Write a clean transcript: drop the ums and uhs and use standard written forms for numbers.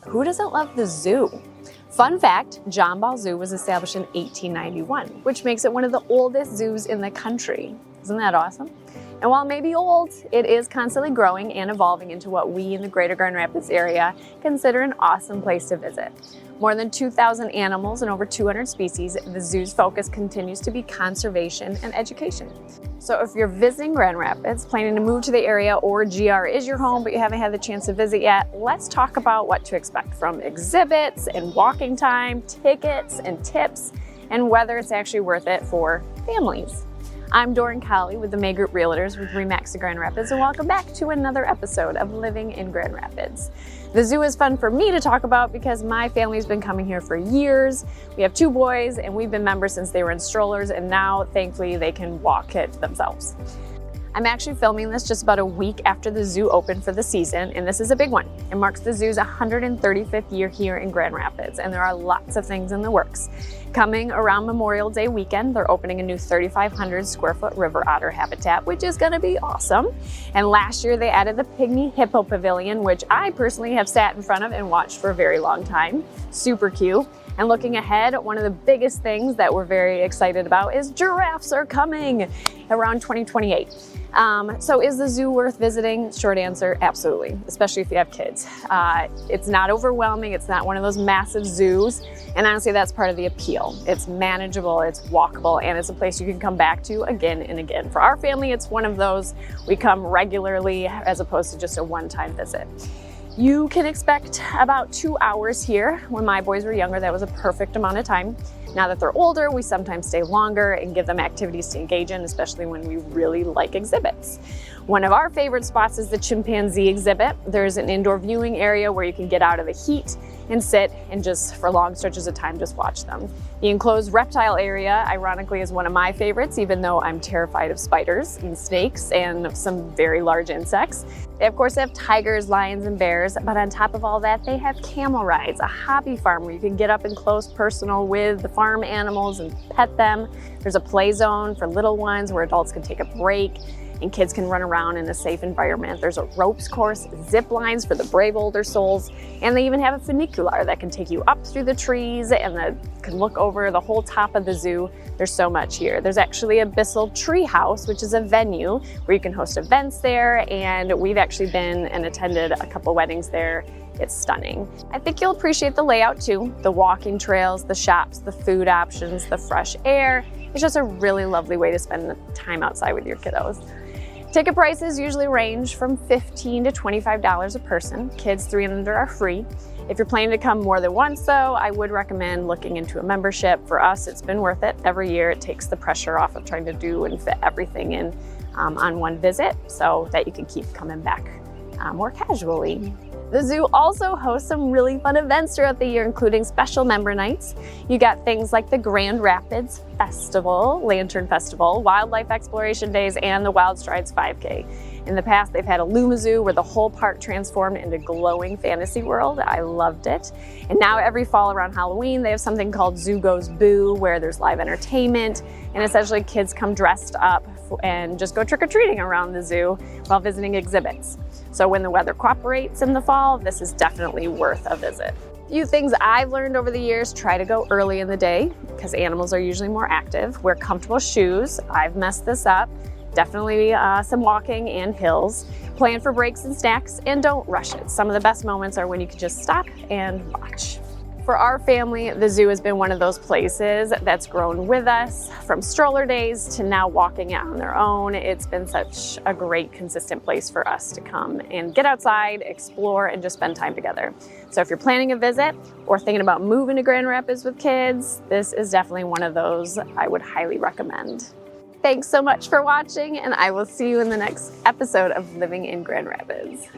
Who doesn't love the zoo? Fun fact, John Ball Zoo was established in 1891, which makes it one of the oldest zoos in the country. Isn't that awesome? And while it may be old, it is constantly growing and evolving into what we in the greater Grand Rapids area consider an awesome place to visit. More than 2,000 animals and over 200 species, the zoo's focus continues to be conservation and education. So if you're visiting Grand Rapids, planning to move to the area, or GR is your home but you haven't had the chance to visit yet, let's talk about what to expect from exhibits and walking time, tickets and tips, and whether it's actually worth it for families. I'm Doran Colley with the May Group Realtors with RE/MAX Grand Rapids, and welcome back to another episode of Living in Grand Rapids. The zoo is fun for me to talk about because my family's been coming here for years. We have 2 boys and we've been members since they were in strollers, and now thankfully they can walk it themselves. I'm actually filming this just about a week after the zoo opened for the season, and this is a big one. It marks the zoo's 135th year here in Grand Rapids, and there are lots of things in the works. Coming around Memorial Day weekend, they're opening a new 3,500 square foot river otter habitat, which is gonna be awesome. And last year they added the Pygmy Hippo Pavilion, which I personally have sat in front of and watched for a very long time. Super cute. And looking ahead, one of the biggest things that we're very excited about is giraffes are coming around 2028. So is the zoo worth visiting? Short answer, absolutely, especially if you have kids. It's not overwhelming, it's not one of those massive zoos, and honestly that's part of the appeal. It's manageable, it's walkable, and it's a place you can come back to again and again. For our family, it's one of those we come regularly as opposed to just a one-time visit. You can expect about 2 hours here. When my boys were younger, that was a perfect amount of time. Now that they're older, we sometimes stay longer and give them activities to engage in, especially when we really like exhibits. One of our favorite spots is the chimpanzee exhibit. There's an indoor viewing area where you can get out of the heat and sit and just for long stretches of time just watch them. The enclosed reptile area, ironically, is one of my favorites, even though I'm terrified of spiders and snakes and some very large insects. They of course have tigers, lions, and bears, but on top of all that, they have camel rides, a hobby farm where you can get up and close personal with the farm animals and pet them. There's a play zone for little ones where adults can take a break and kids can run around in a safe environment. There's a ropes course, zip lines for the brave older souls, and they even have a funicular that can take you up through the trees and that can look over the whole top of the zoo. There's so much here. There's actually a Bissell Tree House, which is a venue where you can host events there, and we've actually been and attended a couple weddings there. It's stunning. I think you'll appreciate the layout too. The walking trails, the shops, the food options, the fresh air. It's just a really lovely way to spend time outside with your kiddos. Ticket prices usually range from $15 to $25 a person. Kids 3 and under are free. If you're planning to come more than once though, I would recommend looking into a membership. For us, it's been worth it. Every year it takes the pressure off of trying to do and fit everything in on one visit so that you can keep coming back more casually. The zoo also hosts some really fun events throughout the year, including special member nights. You got things like the Grand Rapids Festival, Lantern Festival, Wildlife Exploration Days, and the Wild Strides 5K. In the past, they've had a Lumazoo where the whole park transformed into glowing fantasy world. I loved it. And now every fall around Halloween, they have something called Zoo Goes Boo, where there's live entertainment, and essentially kids come dressed up and just go trick-or-treating around the zoo while visiting exhibits. So when the weather cooperates in the fall, this is definitely worth a visit. A few things I've learned over the years: try to go early in the day because animals are usually more active. Wear comfortable shoes. I've messed this up. Definitely some walking and hills. Plan for breaks and snacks, and don't rush it. Some of the best moments are when you can just stop and watch. For our family, the zoo has been one of those places that's grown with us from stroller days to now walking it on their own. It's been such a great, consistent place for us to come and get outside, explore, and just spend time together. So if you're planning a visit or thinking about moving to Grand Rapids with kids, this is definitely one of those I would highly recommend. Thanks so much for watching, and I will see you in the next episode of Living in Grand Rapids.